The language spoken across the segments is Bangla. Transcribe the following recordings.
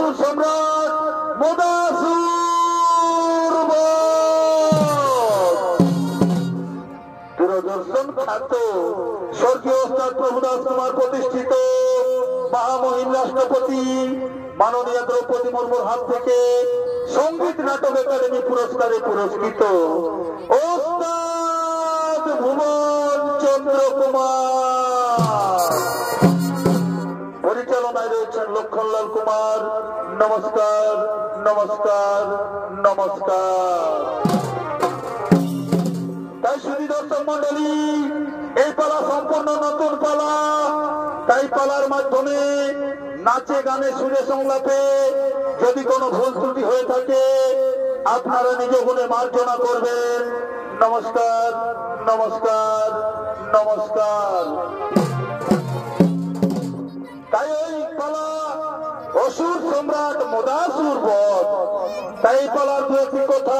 অসুর সম্রাট মদাসুর দূরদর্শন খ্যাত স্বর্গীয় ওস্তাদ প্রভুদাস কুমার প্রতিষ্ঠিত মহামহিম রাষ্ট্রপতি মাননীয় দ্রৌপদী মুর্মুর হাত থেকে সঙ্গীত নাটক একাডেমি পুরস্কারে পুরস্কৃত ওস্তাদ ভুবন চন্দ্র কুমার। পরিচালনায় রয়েছেন লক্ষণলাল কুমার। নমস্কার নমস্কার নমস্কার। তাই শুধু দর্শক মন্ডলী, এই পালা সম্পূর্ণ নতুন পালা। তাই পালার মাধ্যমে নাচে গানে সুরে সংলাপে যদি কোনো ভুল ত্রুটি হয়ে থাকে আপনারা নিজ গুণে মার্জনা করবেন। নমস্কার নমস্কার নমস্কার। তাই এই পালা অসুর সম্রাট মদাসুর বধ। তাই এই পালার দু একটি কথা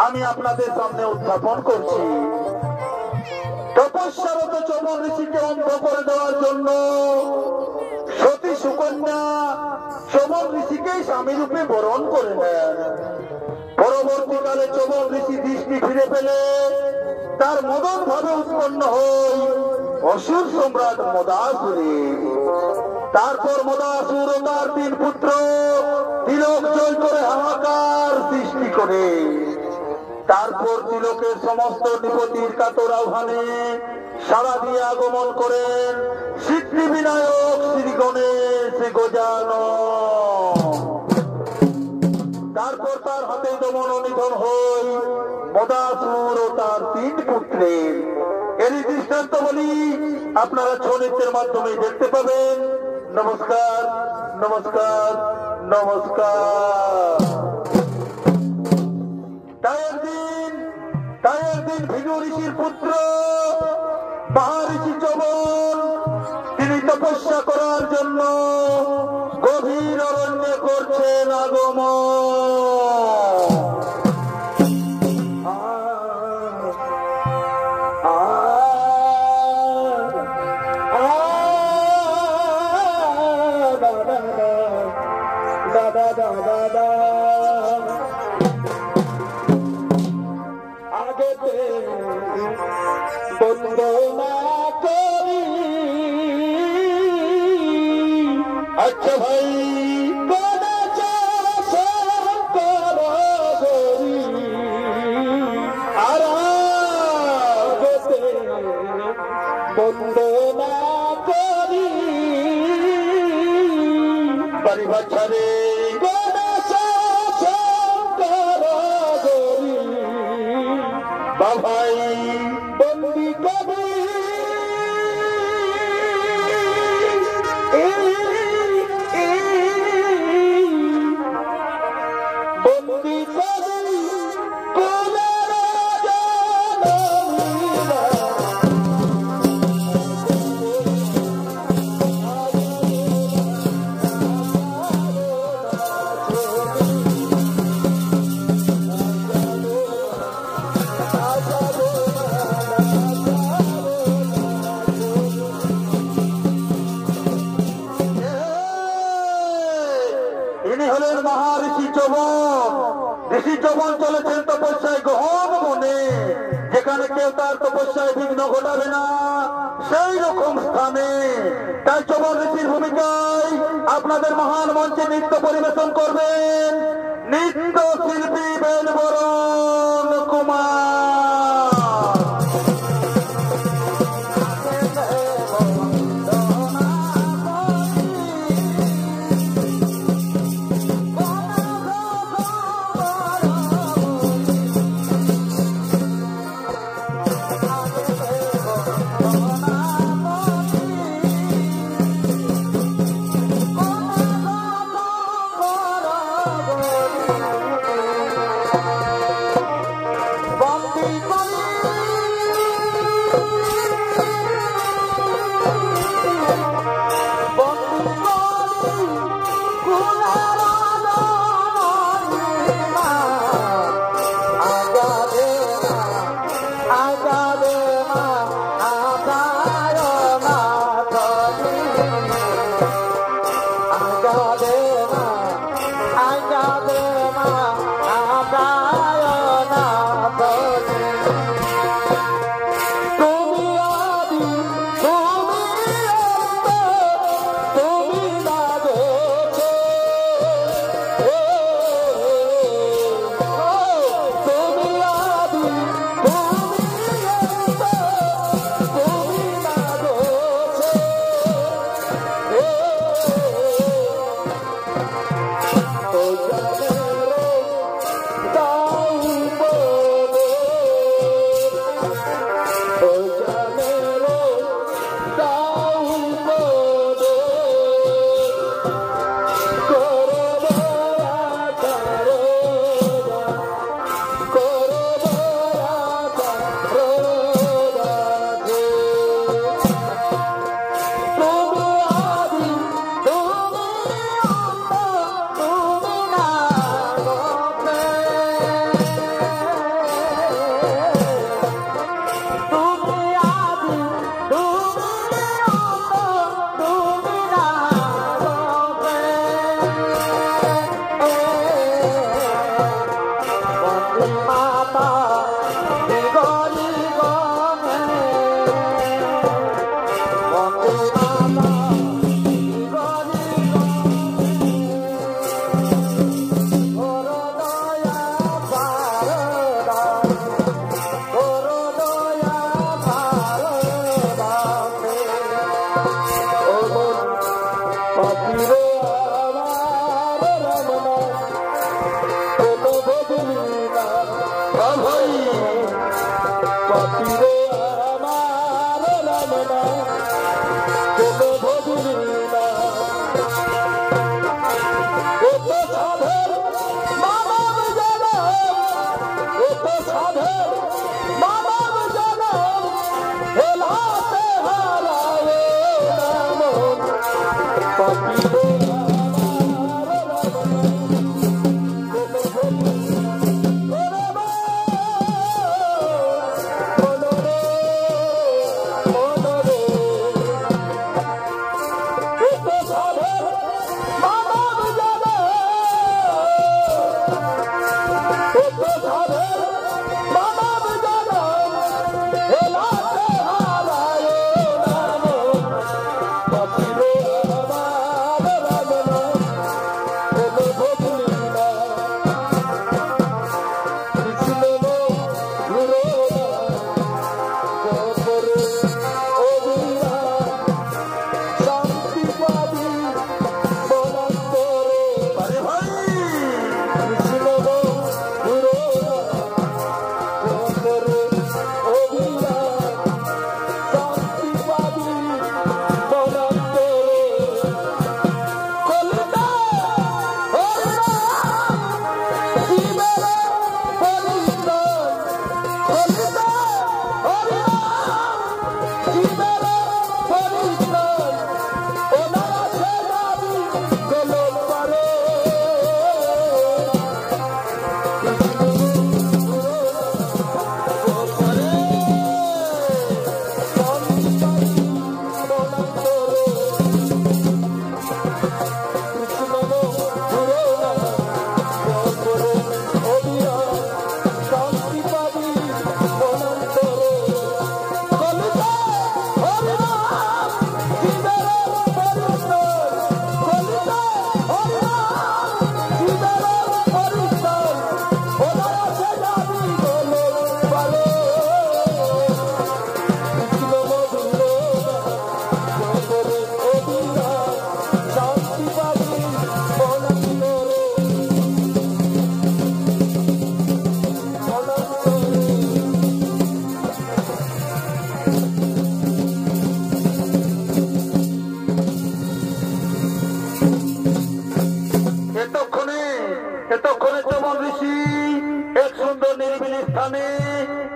আমি আপনাদের সামনে উত্থাপন করছি। তপস্যারত চমন ঋষিকে অন্ধ করে দেওয়ার জন্য সতী সুকন্যা চমন ঋষিকেই স্বামী রূপে বরণ করে নেন। পরবর্তীকালে চমন ঋষি দৃষ্টি ফিরে পেলে তার মদন ভাবে উৎপন্ন হই অসুর সম্রাট মদাসুরে। তারপর মদাসুর ও তার 3 পুত্র তিলক জয় করে হাহাকার সৃষ্টি করে। তারপর তিলকের সমস্ত নিপতির কাতর আহ্বানে সাড়া দিয়ে আগমন করেন সিদ্ধি বিনায়ক শ্রী গণেশ গজানন। তারপর তার হাতে দমন ও নিধন হই মদাসুর ও তার 3 পুত্রের। এরই দৃষ্টান্ত বলি আপনারা ছৌ নৃত্যের মাধ্যমে দেখতে পাবেন। নমস্কার নমস্কার নমস্কার। তাই একদিন ভিনু ঋষির পুত্র মহাঋষি চমন তিনি তপস্যা করার জন্য গভীর অরণ্যে করছেন আগমন। আচ্ছা ভাই বন্দনা করি বাড়ি বাচ্চারে বাবাই বন্দি কবি বন্দি কবি ঋষি চমন চলেছেন তপস্যায় গহন মনে। যেখানে কেউ তার তপস্যায় বিঘ্ন ঘটাবে না সেই রকম স্থানে। তাই চমন ঋষির ভূমিকায় আপনাদের মহান মঞ্চে নৃত্য পরিবেশন করবেন নৃত্য শিল্পী বেলবরণ কুমার। ভাই পাপিরে আমার রাম না কোনো ভজুরি না এত সাধের মানব জনম এত সাধের মানব জনম হেলাতে হারায় নাম পাপিরে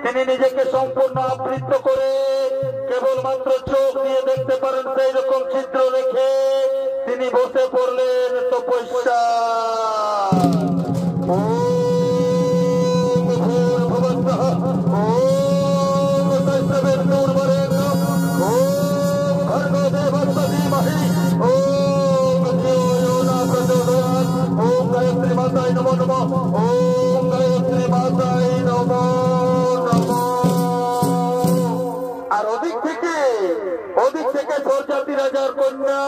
তিনি নিজেকে সম্পূর্ণ আবৃত করে কেবলমাত্র চোখ দিয়ে দেখতে পারেন সেই রকম চিত্র রেখে তিনি বসে পড়লেন তপস্যা গায়ত্রী মাতায় নমো নমঃ ওম গায়ত্রী মাতায় নমো আর ওদিক থেকে সরজাতি রাজার কন্যা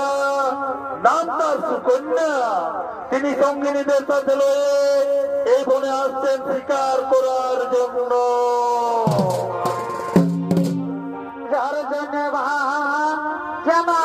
নাম তার সুকন্যা তিনি সঙ্গিনীদের সাথে লয়ে এই বনে আসছেন শিকার করার জন্য যার জন্য জানা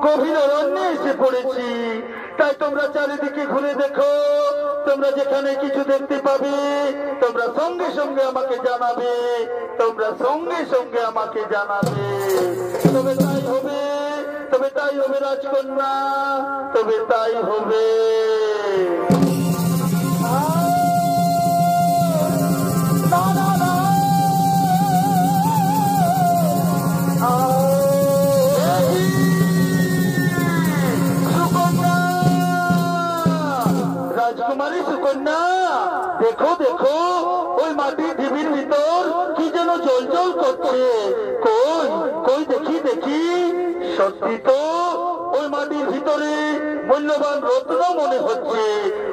গভীর অরণ্যে এসে পড়েছি। তাই তোমরা চারিদিকে ঘুরে দেখো, তোমরা যেখানে কিছু দেখতে পাবে তোমরা সঙ্গে সঙ্গে আমাকে জানাবে, তোমরা সঙ্গে সঙ্গে আমাকে জানাবে। তবে তাই হবে, তবে তাই হবে রাজকন্যা, তবে তাই হবে। না না না সুকন্যা, রাজকুমারী সুকন্যা, দেখো দেখো ওই মাটির ঢিবির ভিতর কি যেন জল জল করছে। কই কই দেখি দেখি, সত্যি তো ওই মাটির ভিতরে মূল্যবান রত্ন মনে হচ্ছে।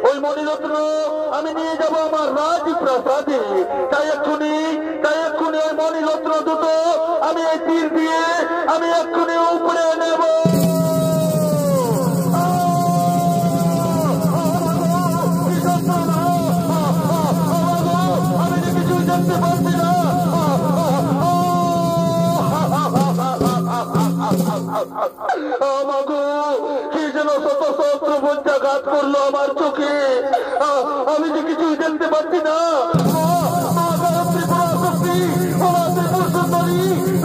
ওই মণিরত্ন আমি নিয়ে যাব আমার রাজপ্রাসাদে। তাই এক্ষুনি ওই মণিরত্ন দুটো আমি এই তীর দিয়ে আমি এক্ষুনি উপরে নেব। আমি যে কিছুই দেখতে পাচ্ছি না। আমাগো কি যেন শত সহস্র বজ্রাঘাত করলো আমার চোখে। আমি যে কিছুই দেখতে পাচ্ছি না।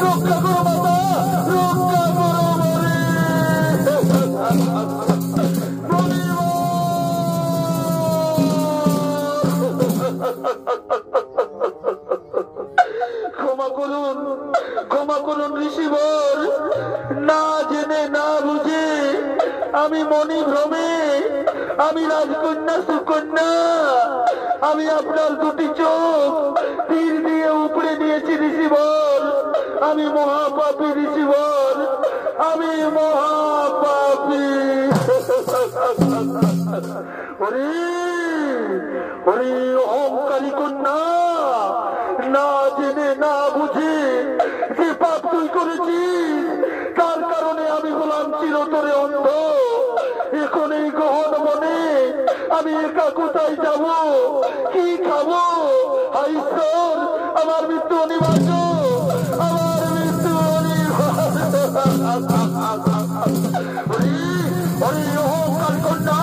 রক্ষা করো মাতা, রক্ষা করো মরে। ক্ষমা করুন, ক্ষমা করুন ঋষিবর। না জেনে না বুঝে আমি মনি ভ্রমে, আমি রাজকন্যা সুকন্যা, আমি আপনার দুটি চোখ তীর দিয়ে উপরে নিয়েছি ঋষিবর। আমি মহাপাপী ঋষিবর, আমি মহাপাপী। ওরে ওরে অহংকারী কন্যা, না জেনে না বুঝে যে পাপ তুই করেছিস তার কারণে আমি হলাম চিরতরে অন্ধ। এখন এই গহন মনে আমি একা কোথায় যাব, কি খাবো? হায় ঈশ্বর, আমার মৃত্যু অনিবার্য, আমার মৃত্যু অনিবার্য। অহংকার কন্যা,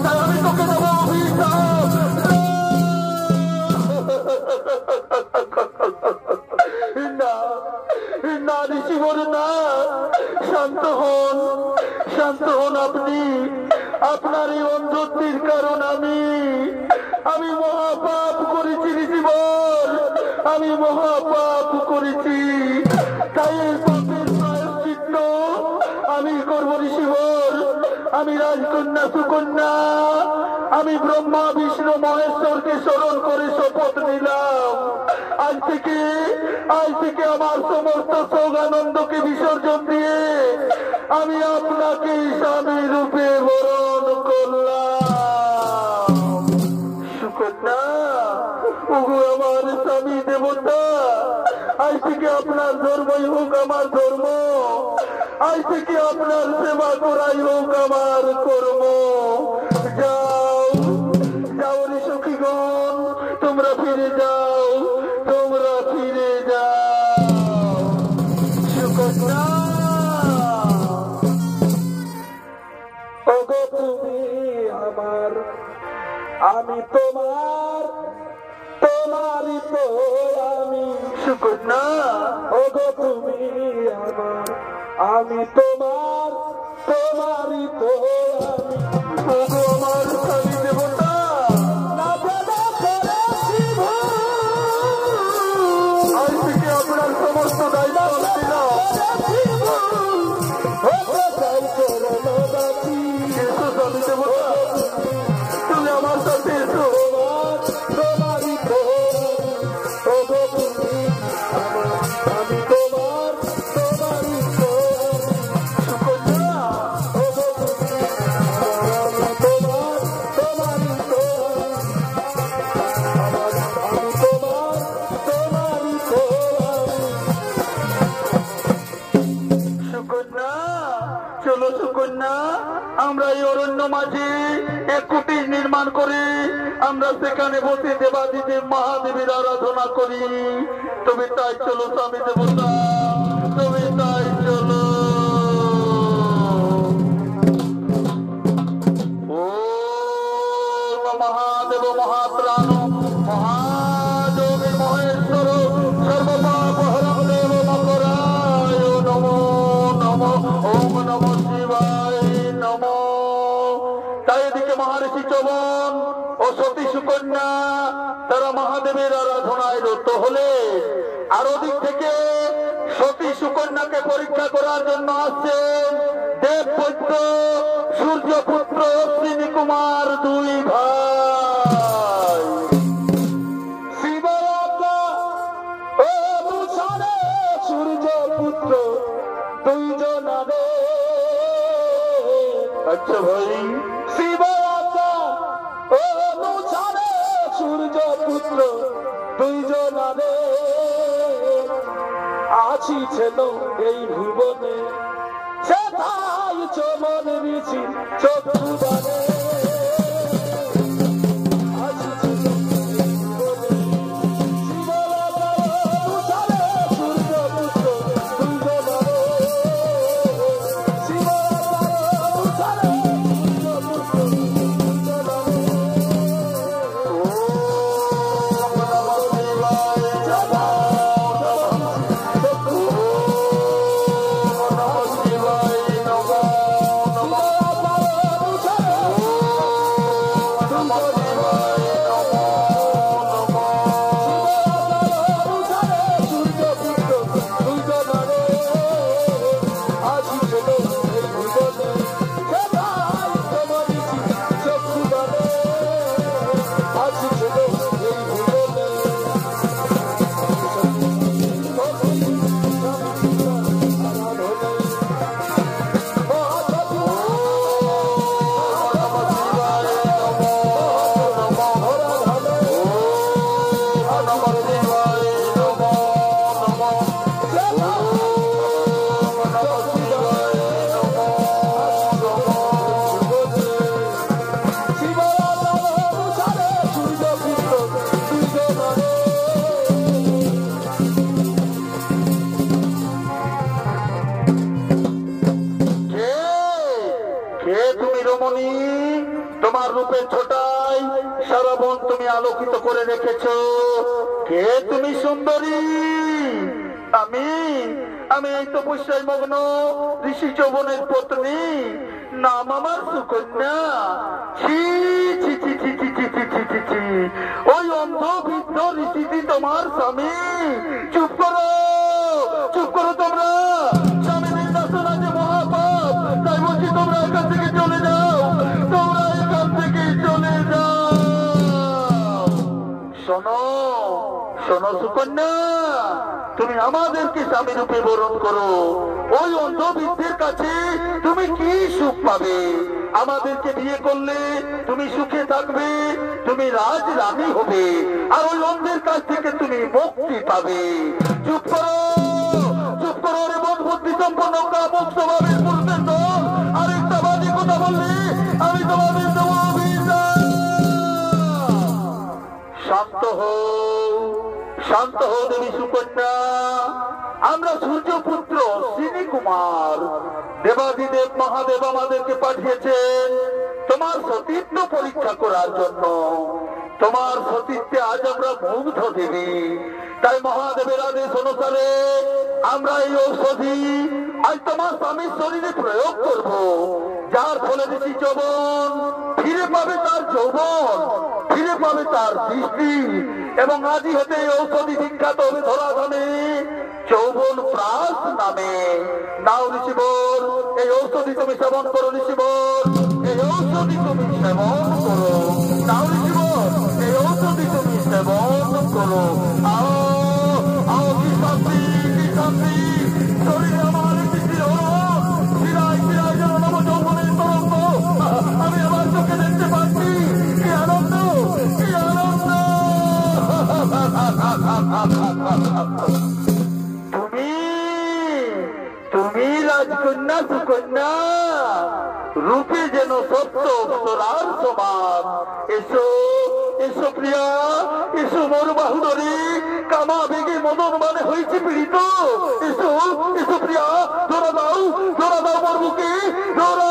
তাই আমি তোকে দেব অভিশাপ। না না ঋষিবর না, শান্ত হন, শান্ত হন আপনি। আপনার এই অন্ধত্বের কারণ আমি মহাপাপ করেছি ঋষিবর, আমি মহাপাপ করেছি। তাই এই পাপের প্রায়শ্চিত্ত আমি করব ঋষিবর। আমি রাজকন্যা সুকন্যা, আমি ব্রহ্মা বিষ্ণু মহেশ্বরকে স্মরণ করে শপথ নিলাম। আজ থেকে আমার সমস্ত সৌগানন্দকে বিসর্জন দিয়ে আমি আপনাকে স্বামী রূপে বরণ করলাম। সুকন্যা, ওগো আমার স্বামী দেবতা, আজ থেকে আপনার ধর্মই হোক আমার ধর্ম, আজ থেকে আপনার সেবা করাই হোক আমার কর্ম। যাও যাও রে সখীগণ, তোমরা ফিরে যাও, তোমরা ফিরে যাও। সুকন্যা, ওগো তুমি আমার, আমি তোমার, তোমারই তো আমি। সুকন্যা, ওগো তুমি আমার, আমি তোমার, তোমারই তো আমি। ওগো আমার স্বামী দেবতা, না জানা করেছি ভুল, আজ থেকে আপনার সমস্ত দায়িত্ব নিলাম। হতে চাই করোনা বাতি। এসো স্বামী দেবতা, তুমি আমার সাথে এসো। তোমারই তো ওগো তুমি আমার, আমি তোমার, তোমারই তো সুকন্যা, ওগো তুমি আমার, তোমার, তোমারই তো আমার, আমি তোমার, তোমারই তো সুকন্যা, চলো সুকন্যা, আমরা এই অরণ্য মাঝে এক কুটির নির্মাণ করে আমরা সেখানে বসে দেবাদিদেব মহাদেবের আরাধনা করি। তবে তাই চলো স্বামী দেবতা, তবে তাই চলো। তাই এদিকে মহারিষি চবন ও সতী সুকন্যা তারা মহাদেবের আরাধনায় রত হলে, আর ওদিক থেকে সতী সুকন্যাকে পরীক্ষা করার জন্য আসছেন দেবপুত্র সূর্যপুত্র অশ্বিনী কুমার দুই ভাই। সূর্যপুত্র দুইজনারে, আচ্ছা ভাই, শিবরাজা অনুসারে সূর্যপুত্র দুইজনারে আসিছিল এই ভুবনে, সেথায় চমন ঋষি চক্ষুদানে তোমার রূপের ছোটাই সারা বন তুমি আলোকিত করে রেখেছো। কে তুমি সুন্দরী? আমি আমি এই তপস্যায় মগ্ন ঋষি যৌবনের পত্নী, নাম আমার সুকন্যা। ছি ছি ছি ছি ছি ছি ছি ছি ছি ছি, ওই অন্ধ বৃদ্ধ ঋষিটি তোমার স্বামী। চুপ করো, চুপ করো তোমরা। স্বামী নির্যাতনা যে মহাপাপ, তাই বলছি তোমরা এখান থেকে চলে যাও, তোমরা এখান থেকে চলে যাও। শোনো শোনো সুকন্যা, তুমি আমাদেরকে স্বামী রূপে বরণ করো। ওই অন্ধ বৃদ্ধের কাছে তুমি কি সুখ পাবে? আমাদেরকে বিয়ে করলে তুমি সুখে থাকবে, তুমি রাজ রানী হবে, আর ওই অন্ধের কাছ থেকে তুমি মুক্তি পাবে। চুপ করো, চুপ করো রে মন বুদ্ধি সম্পন্ন কামুক স্বভাবের পুরুষের দল। আরেকটা বাজে কথা বললে আমি তোমাদের দেবো অভিশাপ। শান্ত হও, শান্ত হও দেবী সুকন্যা। আমরা সূর্যপুত্র অশ্বিনী কুমার, দেবাদিদেব মহাদেব আমাদেরকে পাঠিয়েছেন তোমার সতীত্ব পরীক্ষা করার জন্য। তোমার সতীত্বে আজ আমরা মুগ্ধ দেবী, তাই মহাদেবের আদেশ অনুসারে আমরা এই ঔষধি আজ তোমার স্বামীর শরীরে প্রয়োগ করব, যার ফলে ঋষি যৌবন ফিরে পাবে তার যৌবন, ফিরে পাবে তার দৃষ্টি, এবং আজই হতে এই ঔষধি বিখ্যাত হবে ধরাধামে যৌবন প্রাস নামে। নাও ঋষিবর, এই ঔষধি তুমি সেবন করো। ঋষিবর, এই ঔষধি তুমি সেবন করো। নাও ঋষিবর, এই ঔষধি তুমি সেবন করো। আও আও, কি শান্তি, কি শান্তি। শরীরে আমার শিশির হরণ, শিরায় শিরায় যেন নব যৌবনের তরঙ্গ আমি আমার চোখে দেখতে পাচ্ছি। কি আনন্দ, কি আনন্দ। তুমি তুমি রাজকন্যা সুকন্যা, রূপে যেন সত্য অপ্সরার সমান। এসো এসো প্রিয়া, এসো মোর বাহুদরী, কামা বেগে মদন মানে হয়েছে পীড়িত। এসো এসো প্রিয়া, ধরা দাও, ধরা দাও মোর বুকে, ধরা।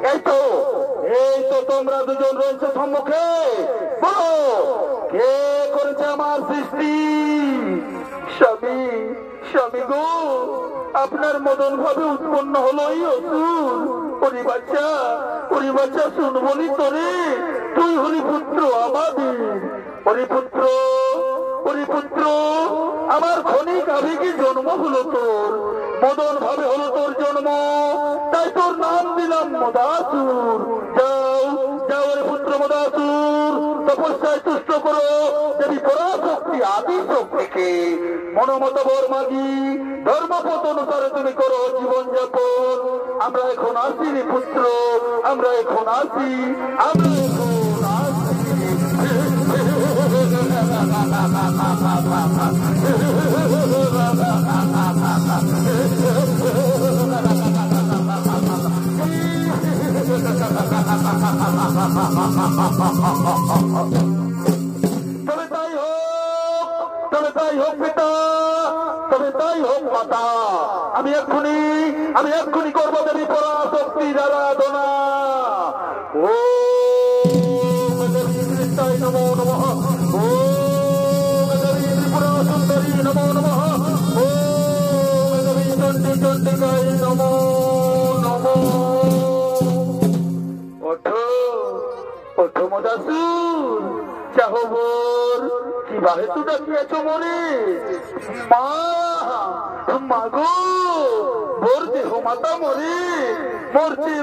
এই তো তোমরা দুজন রয়েছে সম্মুখে, বলো কে করেছে আমার সৃষ্টি? স্বামী, স্বামী গো, আপনার মদন ভাবে উৎপন্ন হলো এই অসুর। পরিবাচ্চা শুনবনি তোরে, তুই হরিপুত্র আমাদের। হরিপুত্র, হরিপুত্র, আমার ক্ষণিক আবেগে জন্ম হলো তোর, মদন ভাবে হলো তোর জন্ম, তাই তোর নাম দিলাম মদাসুর। যাও যাও রে পুত্র মদাসুর, তপস্যায় তুষ্ট করো দেবী পরাশক্তি আদি শক্তিকে। মনোমত বর মাগি, ধর্মপথ অনুসারে তুমি করো জীবন যাপন। আমরা এখন আসি রে পুত্র, আমরা এখন আসি, আমরা এখন আসি। তবে তাই হোক পিতা, তবে তাই হোক মাতা, আমি এক্ষুনি করবো দেবী পরাশক্তির আরাধনা। ও নমো নমঃ, ও দেবী ত্রিপুরাসুন্দরী নমো নমঃ, ও দেবী চণ্ডী চণ্ডিকায় নমো নমঃ। ওঠো ওঠো মদাসুর, চাহবর কি বাহে তু ডাকিয়াছ মোরে? মা গো, মোর দেহ মাতা মরে,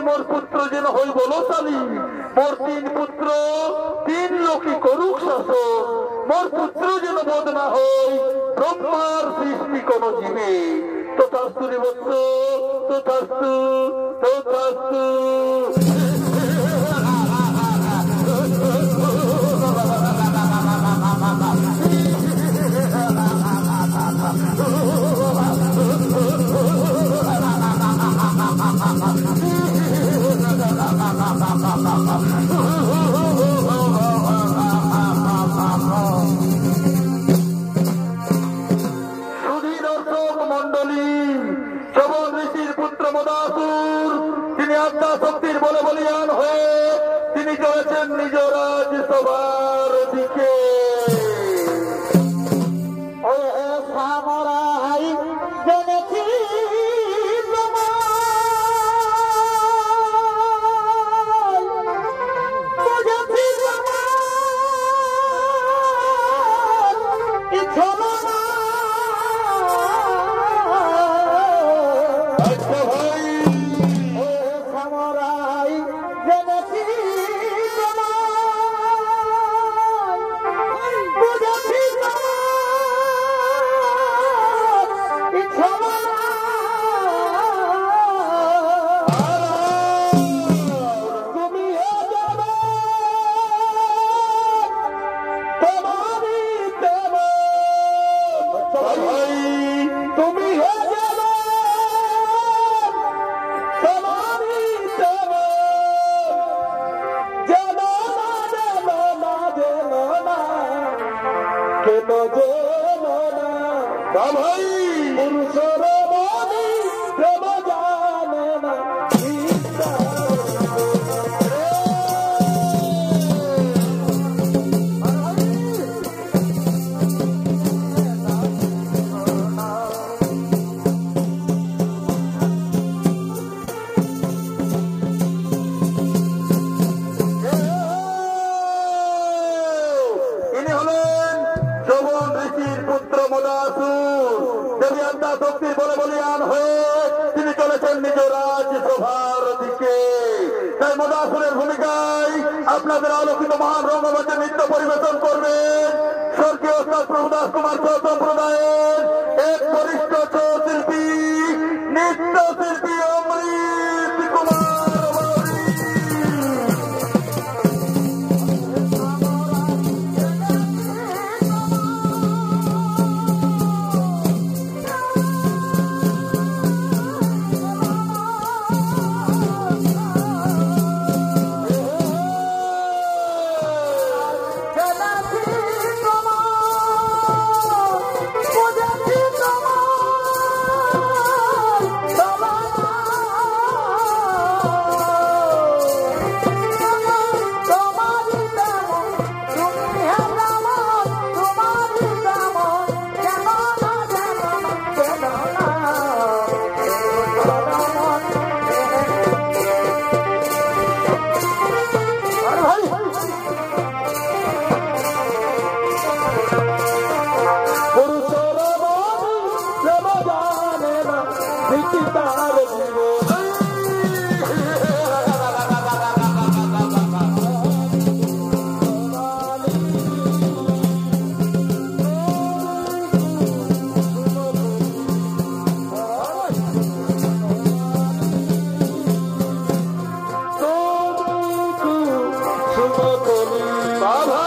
মোর পুত্র যেন হই বলশালী, মোর 3 পুত্র 3 লোকে করুক শাসন, মোর পুত্র যেন বধ না হই ব্রহ্মার সৃষ্টি কোন জীবে। তথাস্তু রে বৎস, তথাস্তু তথাস্তু। শক্তির বলে বলিয়ান হয়ে তিনি চলেছেন নিজ রাজসভার দিকে। আপনাদের আলোকিত মহান রঙ্গমঞ্চে নৃত্য পরিবেশন করবেন স্বর্গীয় ওস্তাদ প্রভুদাস কুমার সম্প্রদায়ের এক বরিষ্ঠ শিল্পী, নৃত্য শিল্পী অমৃত কুমার। Bye. কলি বাবা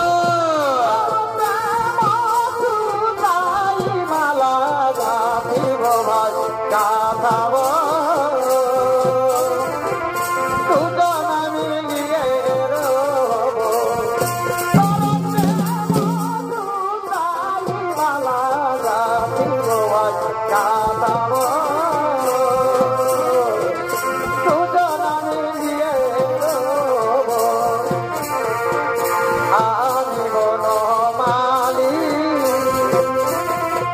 মালা গাঁথিব ভাই গাঁথাব দুজনা মিলিয়ে রব মালা গাঁথিব ভাই গাঁথাব দুজনা মিলিয়ে রব আমি বনমালী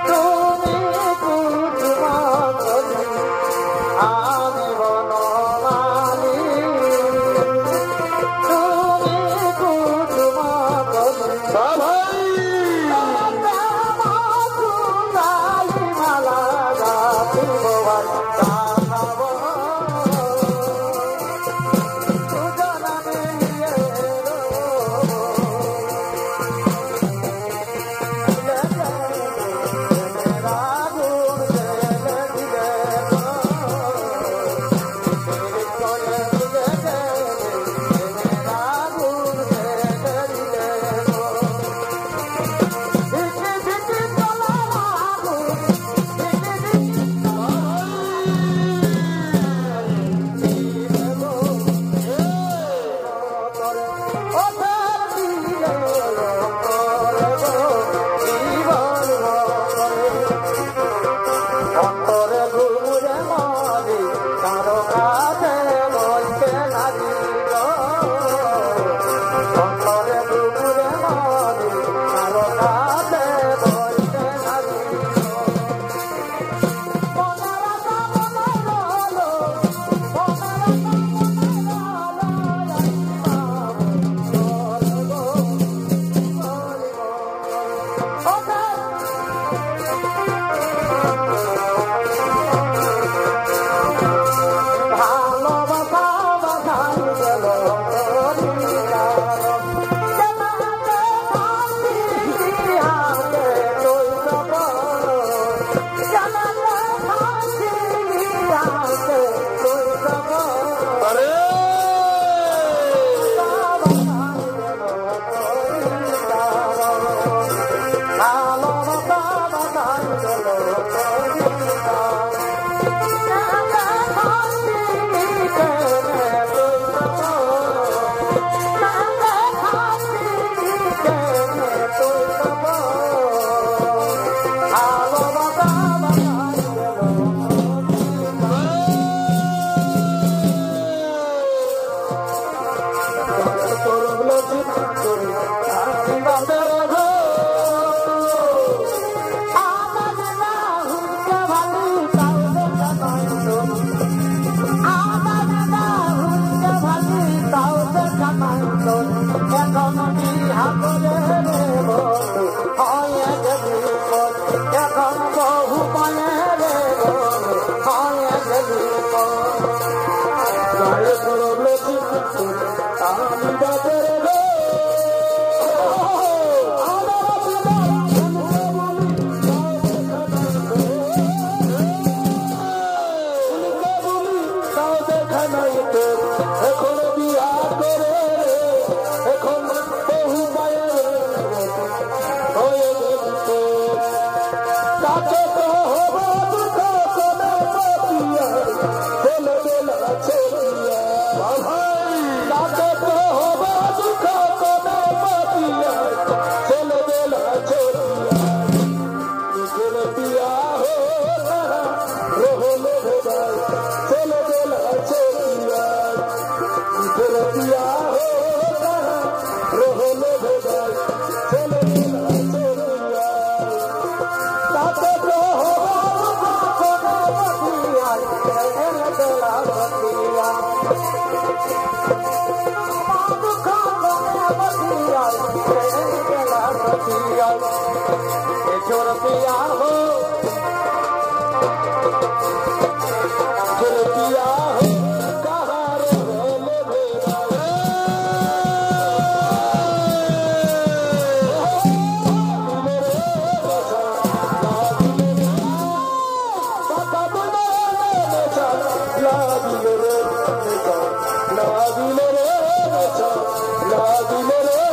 তুমি কুটুমকলি আমি বনমালী তুমি কুটুমকলি বাবাই মালা গাঁথিব ভাই গাঁথাব দুজনা মিলিয়ে অন্তরে ঘুরে মলি কারো কাছে বলতে লাগিল অন্তরে ঘুরে মলি কারো কাছে বলতে লাগিল আরে এখন বহু পায়ে রে গায়ে করলো আমি বাজারে রে এখন বিয়া করে এখন বহু পায়ে হয়ে গেছে তাকে তো হবে দুঃখ করে মতিয়া ছেলে বেলা ছেলিয়া তাকে তো হবে দুঃখ করে মতিয়া ছেলে বেলা ছেলিয়া নিজের বিয়া হোলা রহলে ভেদাই ছেলে বেলা ছেলিয়া নিজের বিয়া হোলা রহলে ভেদাই ছেলে বেলা ছেলিয়া তাকে তো छोड़ पिया हो दिया हो कहाँ रोले भेड़ा ला दिल रे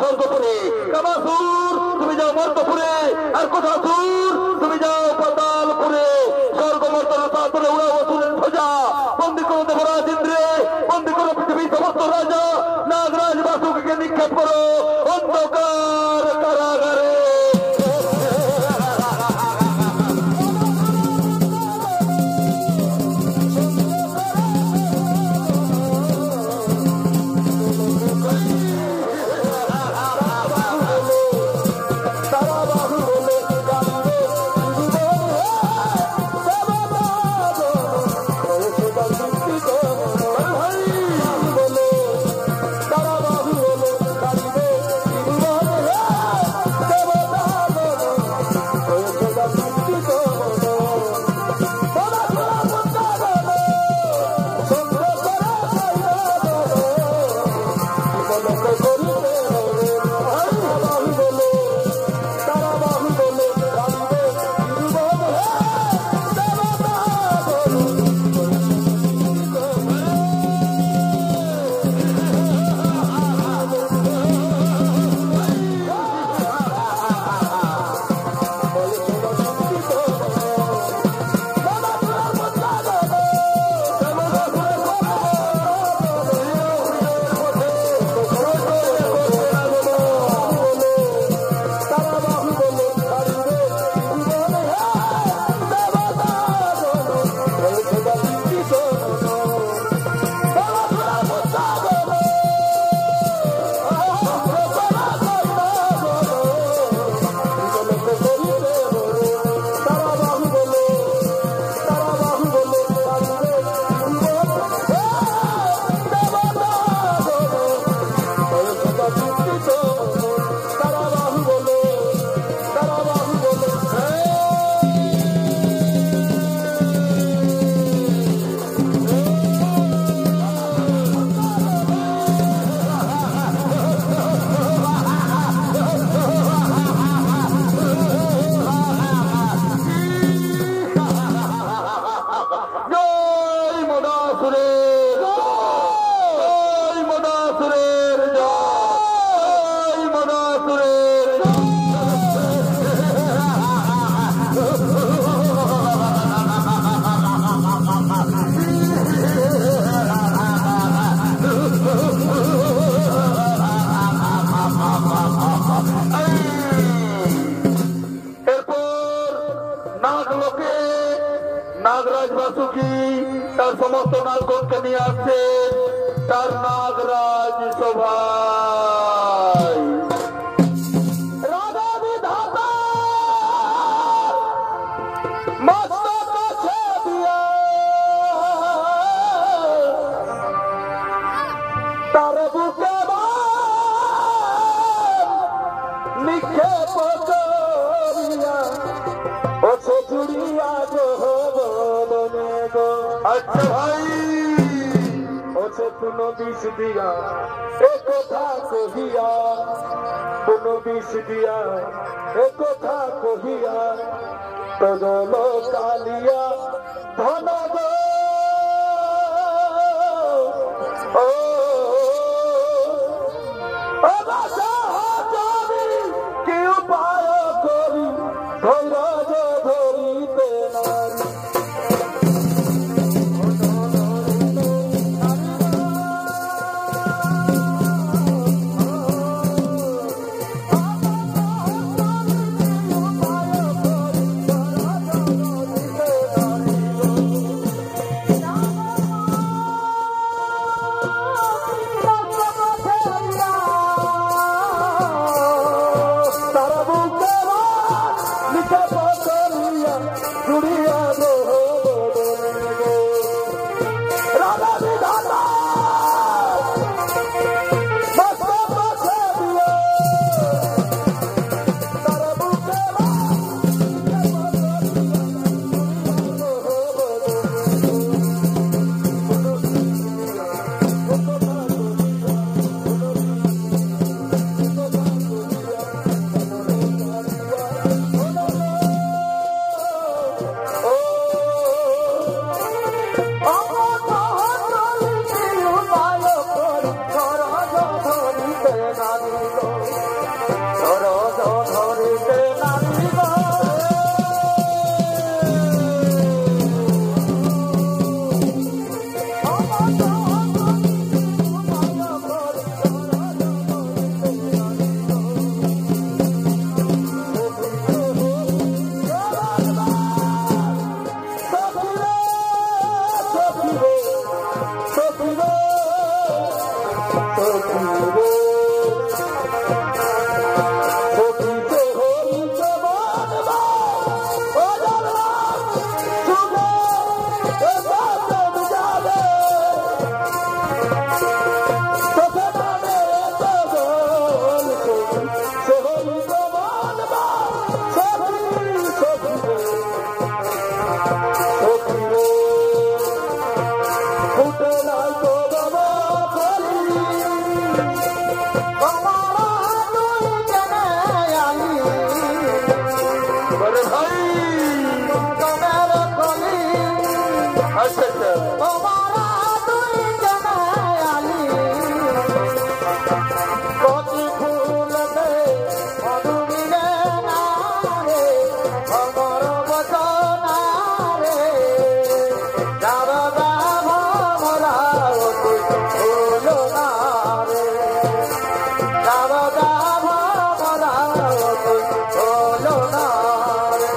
স্বর্গপুরে, কামাসুর তুমি যাও মর্তপুরে, আর কোথাসুর তুমি যাও পাতালপুরে। স্বর্গ মর্তনা তাড়াতাড়ি উড়াও অসুরের ধ্বজা, বন্দী করো দেবরাজ ইন্দ্রে, বন্দী করো পৃথিবীর সমস্ত রাজা, নাগরাজ বাসুকীকে নিক্ষেপ করো অন্ধকার কারাগারে। নাগরাজ বাসুকি তার সমস্ত নাগগণকে নিয়ে আসছে তার নাগরাজ সভায়। রাধা বিধাতা মস্তক কাছে দিয়া তার বুকে নিক্ষেপ করিয়া ওছে জুড়িয়া গো বলনে গো। আচ্ছা ভাই ওছে কোনো বিষ দিয়া এ কথা কহিয়া, কোনো বিষ দিয়া এ কথা কহিয়া তজল কালিয়া ধন গো। ও কি উপায় করি ধৈর্য ধরিতে নারী। আচ্ছা আচ্ছা তোমারা দুই জনায়ালি কচি ফুল দে মধু মিলে না রে ভমর বচনা রে যাবগা ভমরা তুই ফুল না রে যাবগা ভমরা তুই ফুল না রে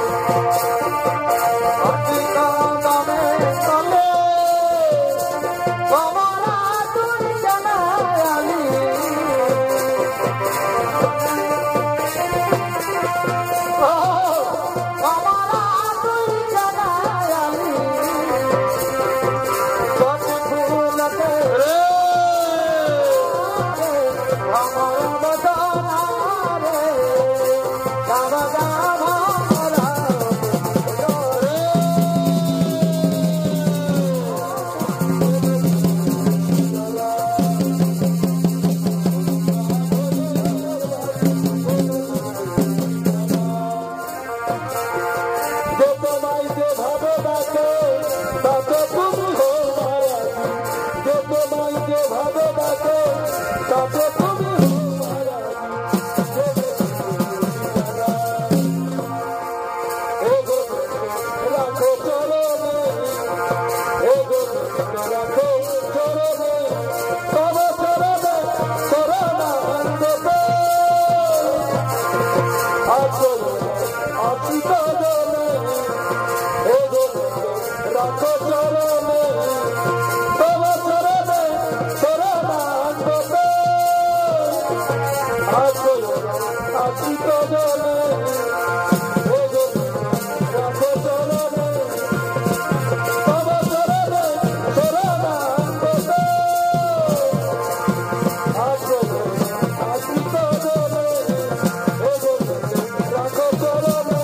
অতি কদমে চলে ভমরা তুই জনায়ালি ভমরা তুই জনায়ালি কচি ফুল দে ভমর বচনা রে যাবগা ভমরা রে যে তোমায় যে ভালোবাসে তাতে তুমি হো মারাজি যে তোমায় যে ভালোবাসে তাতে তুমি হো মারাজি এগো রাখো চরণে এগো রাখো চরণে তব চরণে চরণানন্দে আসলে আছি কদমে এগো রাখো চরণে তব চরণে চরণানন্দে আসলে আছি কদমে এগো রাখো চরণে তব চরণে চরণানন্দে আসলে আছি কদমে এগো রাখো চরণে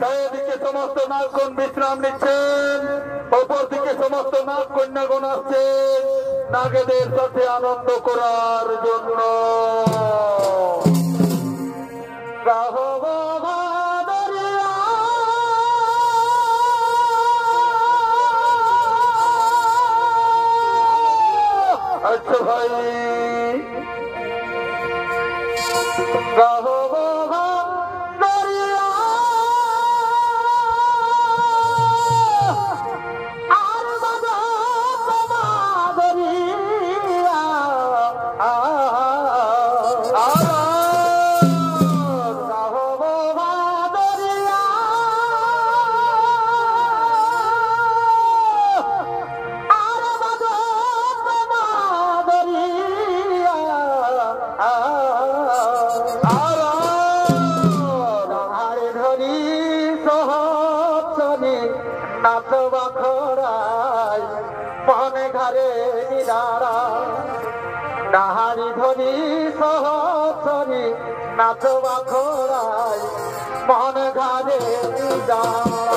তাই এদিকে সমস্ত নাগগণ বিশ্রাম নিচ্ছেন, অপর দিকে সমস্ত নাগ কন্যাগণ আসছেন নাগেদের সাথে আনন্দ করার জন্য। গাহো বাবা দরিয়া আচ্ছা ভাই, গাহো বাবা দরিয়া আর বাবা বাবা দরিয়া গাহো বাবা দরিয়া আর বাবা বাবা দরিয়া নাহারে ধরি সহচনি নাচবা খড়াই মনে ঘরে নিদারা নাহারি ধরি সহচনি নাচবা খড়াই মনে ঘরে নিদারা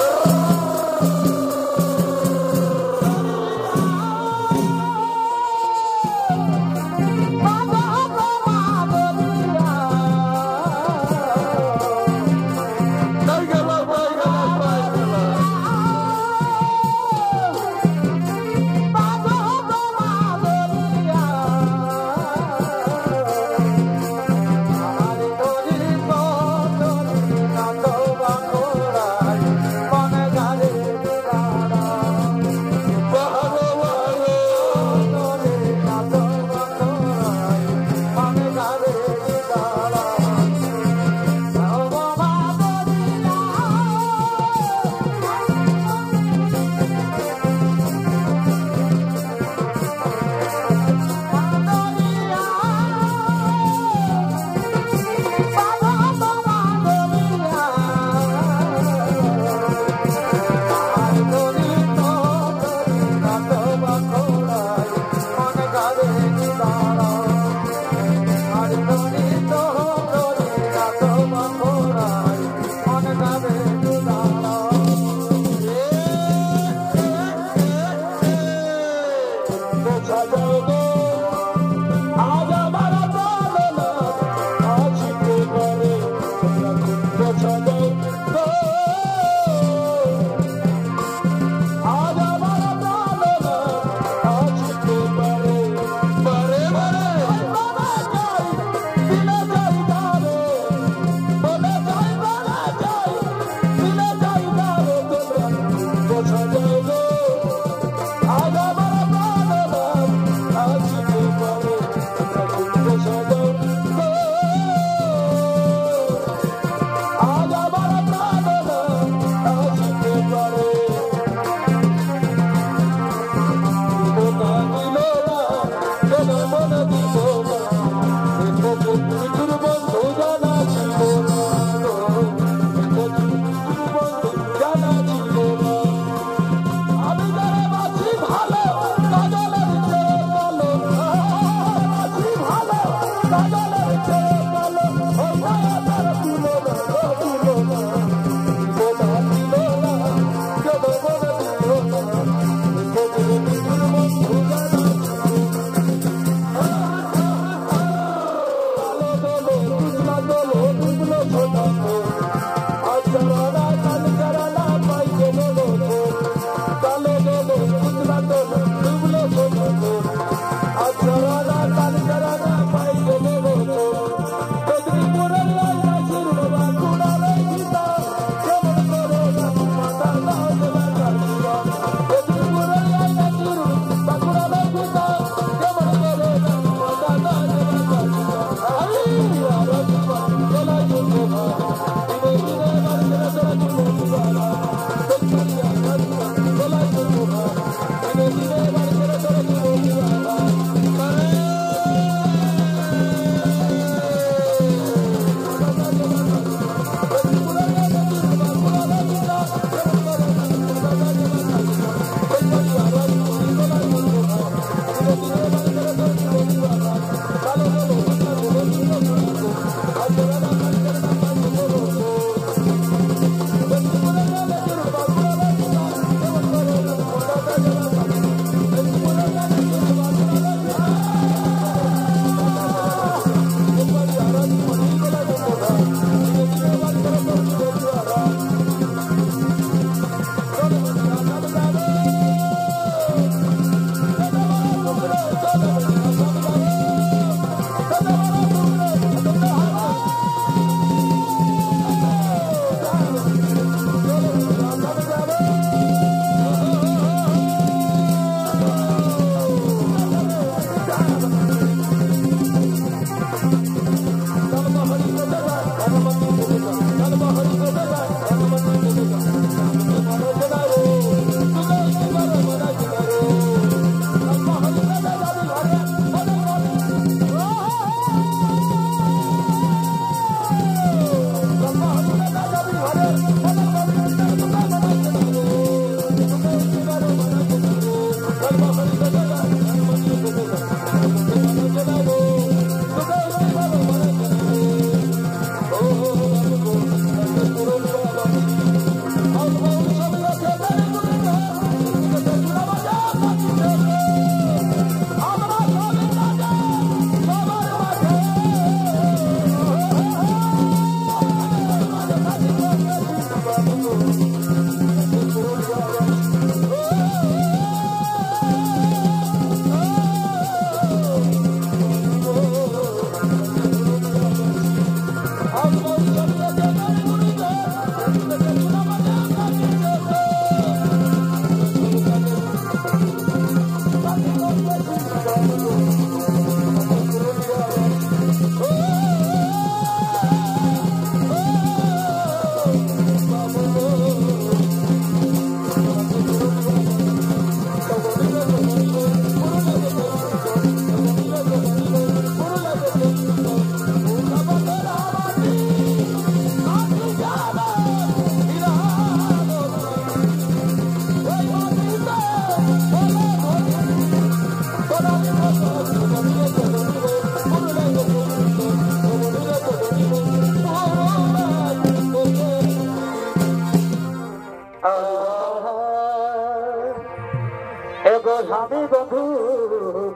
স্বামী বন্ধু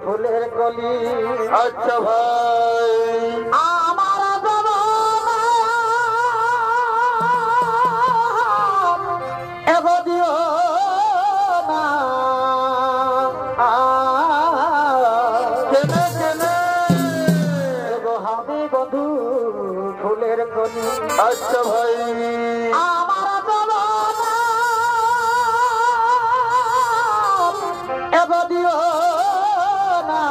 ফুলের কলি। আচ্ছা ভাই আমার এগো দিও না কেনে কেনে এগো স্বামী বন্ধু ফুলের কলি। আচ্ছা ভাই আমার এগো দিও না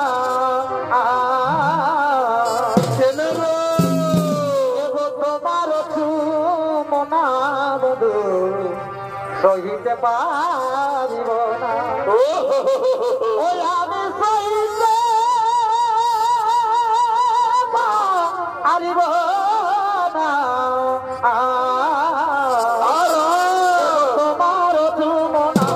কেনে এগো তোমার চুমনা বধু সহিতে পারিব না। ওই আমি সহিতে পারিব না তোমার চুমনা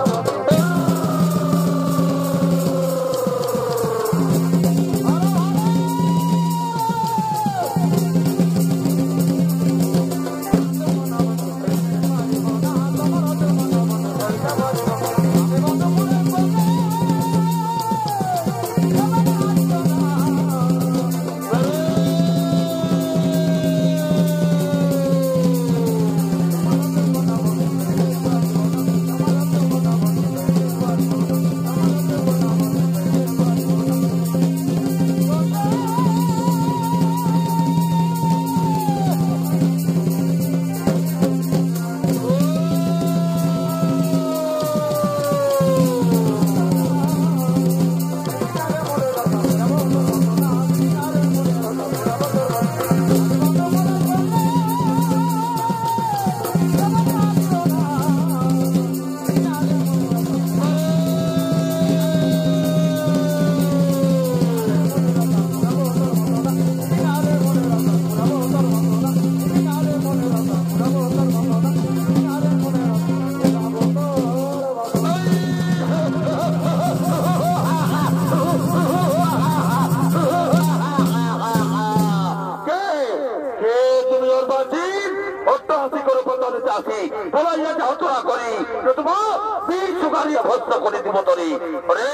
ভস্ত করে দিব তরে। ওরে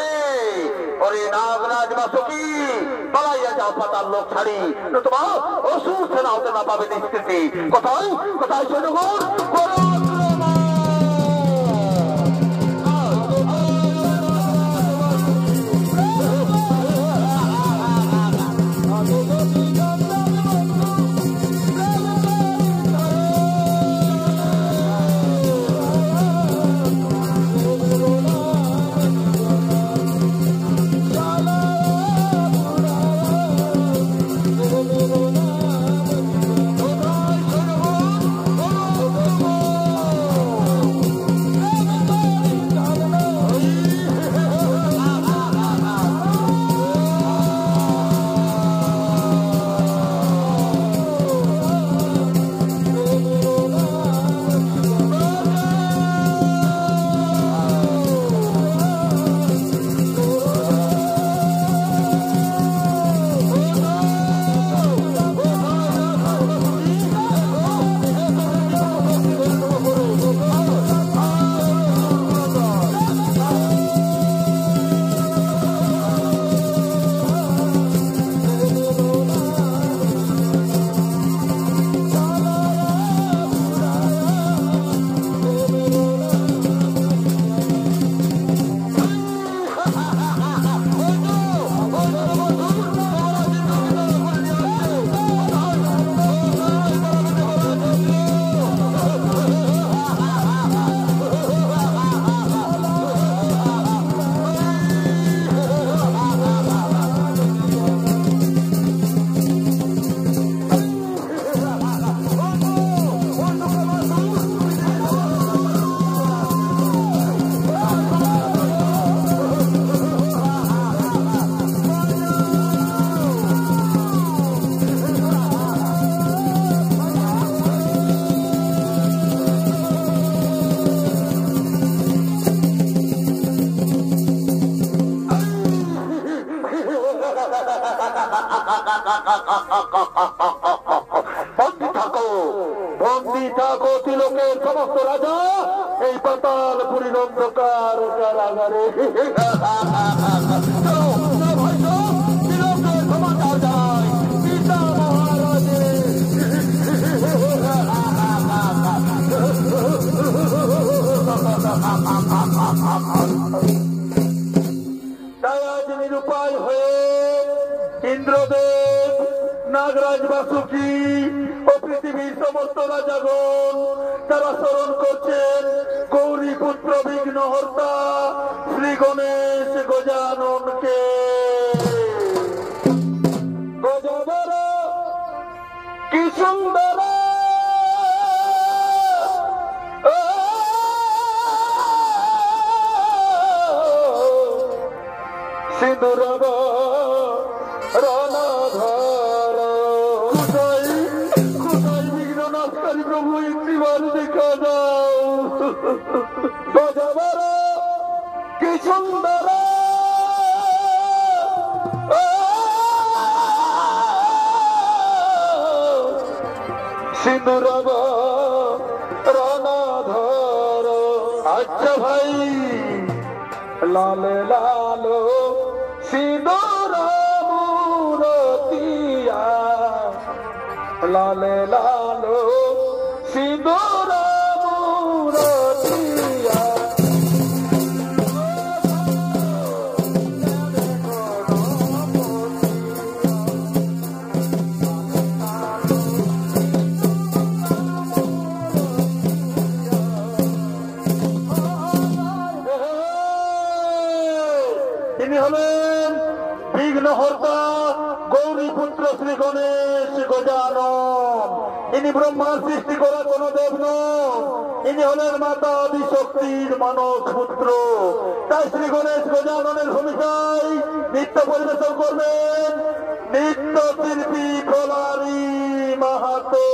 ওরে নাগরাজ বাসকি পালাইয়া যাও পাতার লোক ছাড়ি, নতুবা অসুস্থ না হতে না পাবে নিশ্চিতি। কোথায় কোথায় সৈন্যগণ করো বন্দী থাকো তিলকের সমস্ত রাজা এই পাতালপুরীর অন্ধকার কারাগারে। তিলকের সমাচার যায় পিতা মহারাজের। তাই আজ নিরুপায় হয়ে ইন্দ্রদেব, নাগরাজ বাসুকি ও পৃথিবীর সমস্ত রাজাগণ তারা স্মরণ করছেন গৌরী পুত্র বিঘ্নহর্তা শ্রী গণেশ গজাননকে। গজবর কি সুন্দর সিঁদুরব রণধর। কোথায় কোথায় বিঘ্ননাশকারী প্রভু একটিবার দেখা দাও। গজবর কি সুন্দর সিঁদুরব রণধর। আচ্ছা ভাই, লাল লাল সিঁদুর মূরতিয়া, লাল লাল সিঁদুর মূরতিয়া। তিনি হলেন বিঘ্নহর্তা গৌরী পুত্র শ্রী গণেশ গজানন। ইনি ব্রহ্মার সৃষ্টি করা কোন দেব নন, ইনি হলেন মাতা আদিশক্তির মানস পুত্র। তাই শ্রী গণেশ গজাননের ভূমিকায় নৃত্য পরিবেশন করবেন নৃত্য শিল্পী প্রলারী মাহাতো।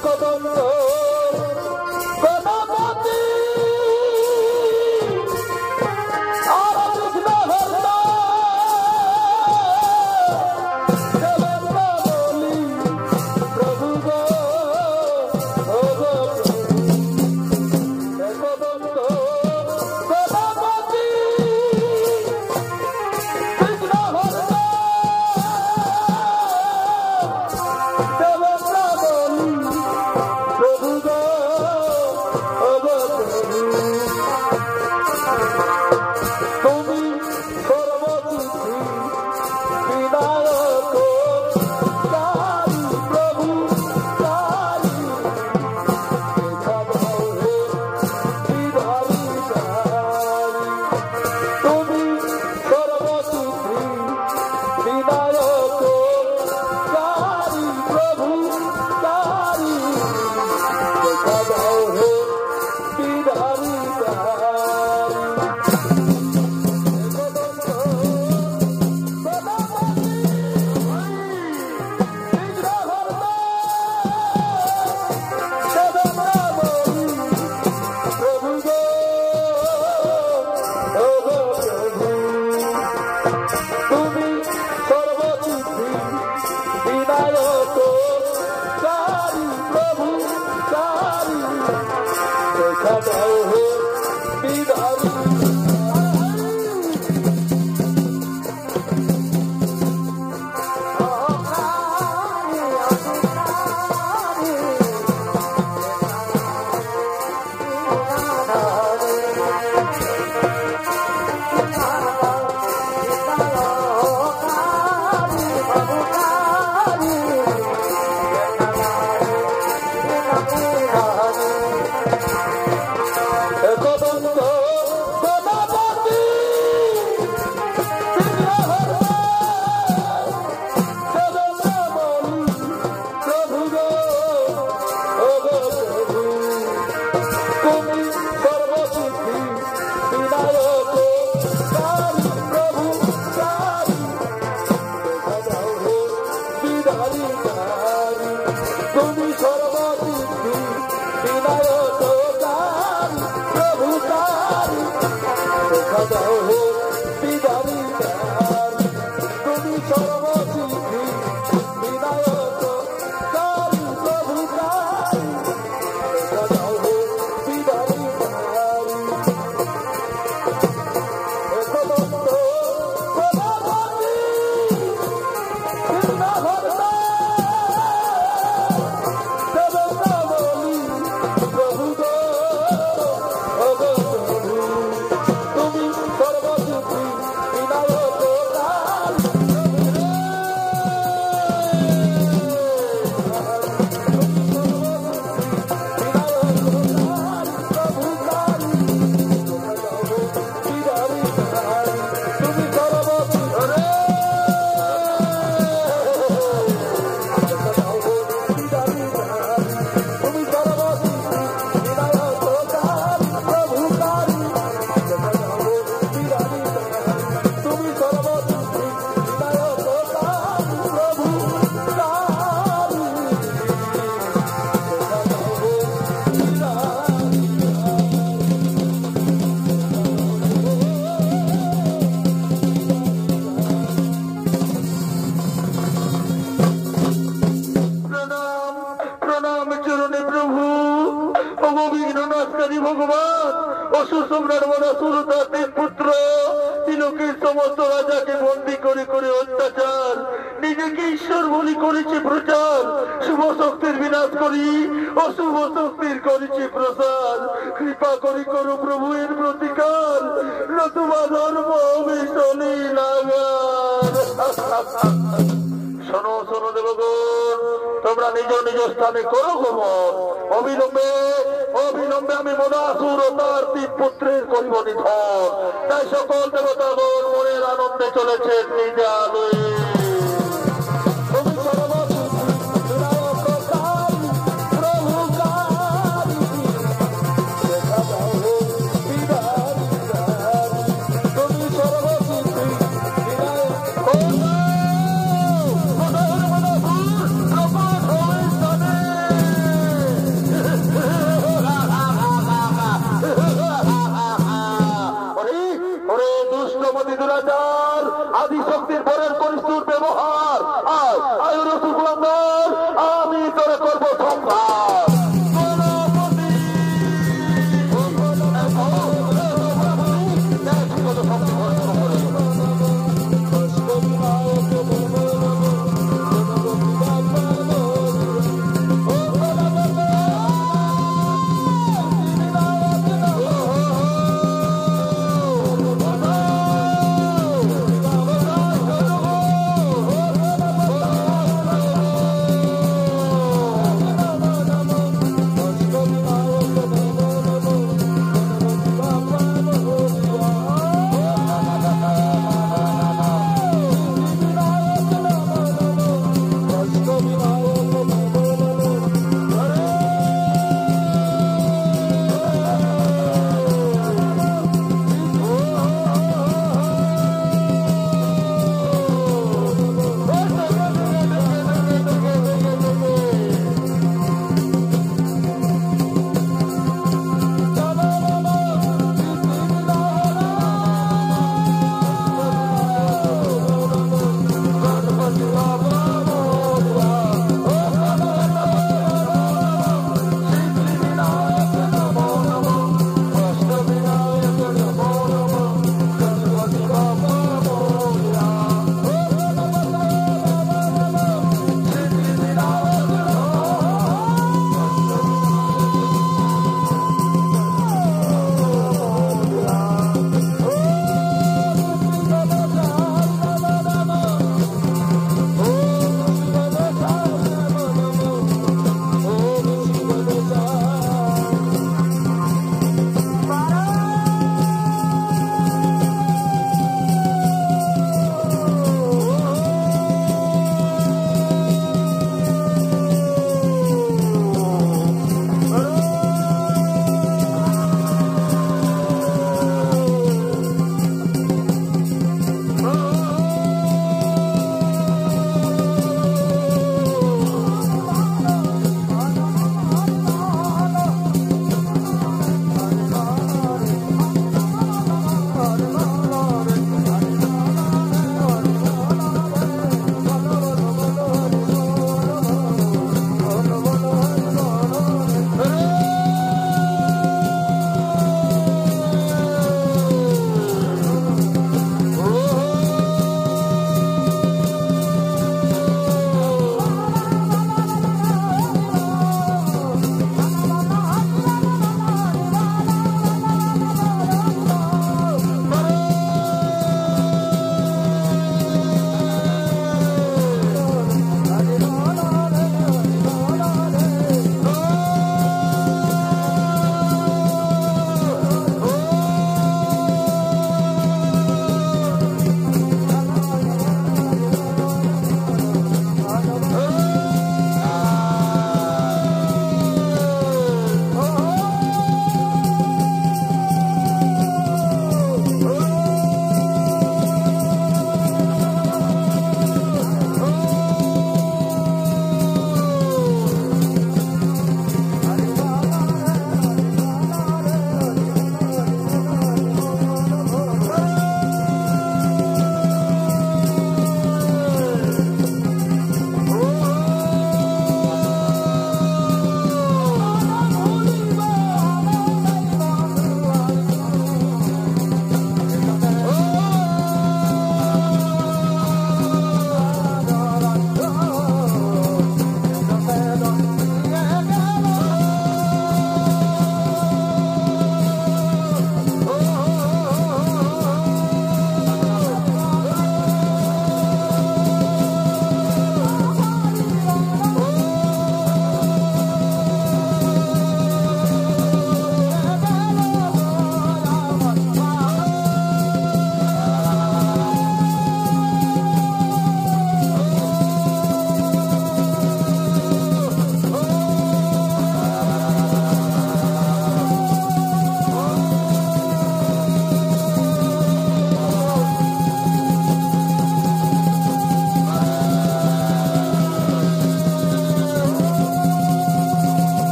একদন্ত গণপতি আর কৃষ্ণ হরদা দেবেন্দ্র বলি প্রভু গো ও গো একদন্ত গণপতি কৃষ্ণ হরদা দেবেন্দ্র বলি প্রভু গো ও গো প্রভু তুমি সর্ববুদ্ধি বিনায়ক কালী প্রভু কালী দেখা দাও হে বিধারী কালী তুমি সর্ববুদ্ধি বিনায়ক কালী প্রভু কালী দেখা দাও হে বিধারী কালী তুমি সর্ববুদ্ধি বিনায়ক কালী প্রভু কালী দেখা দাও হে বিধারী একদন্ত গণপতি দেবেন্দ্র বলি প্রভু গো ও গো প্রভু তুমি সর্ববুদ্ধি বিনায়ক কালী প্রভু কালী দেখা দাও হে বিধারী কালী তুমি সর্ববুদ্ধি বিনায়ক কালী প্রভু কালী দেখা দাও হে বিধারী কালী তুমি সর্ববুদ্ধি বিনায়ক কালী প্রভু কালী দেখা দাও হে বিধারী কালী একদন্ত গণপতি কৃষ্ণ হরদা দেবেন্দ্র বলি প্রভু গো ও গো প্রভু তুমি সর্ববুদ্ধি বিনায়ক ভগবান অসুর সম্রাট মনাসুর তার তিন পুত্র তিলকের সমস্ত রাজাকে বন্দী করে করে অত্যাচার নিজেকে ঈশ্বর বলি করেছে প্রচার শুভ শক্তির বিনাশ করি অশুভ শক্তির করেছে প্রসার কৃপা করি করো প্রভু এর প্রতিকার নতুবা ধর্ম বিশনি লাগার শোনো শোনো দেবগণ তোমরা নিজ নিজ স্থানে করো গমন অবিলম্বে অবিলম্বে আমি মনাসুর ও তার তিন পুত্রের করিব নিধন তাই সকল দেবতাগণ মনের আনন্দে চলেছেন নিজ আলোয়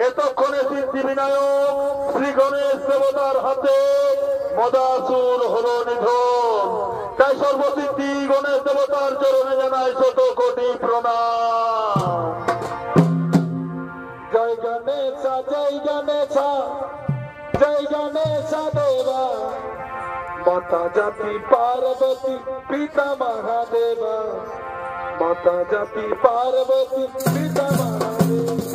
এতক্ষণে সিদ্ধি বিনায়ক শ্রী গণেশ দেবতার হাতে মদাসুর হল নিধন। তাই সর্বসিদ্ধি গণেশ দেবতার চরণে জানায় শত কোটি প্রণাম। জয় গণেশা জয় গণেশা জয় গণেশা দেবা, মাতা জাতি পার্বতী পিতা মহাদেবা, মাতা জাতি পার্বতী পিতা মহাদেবা।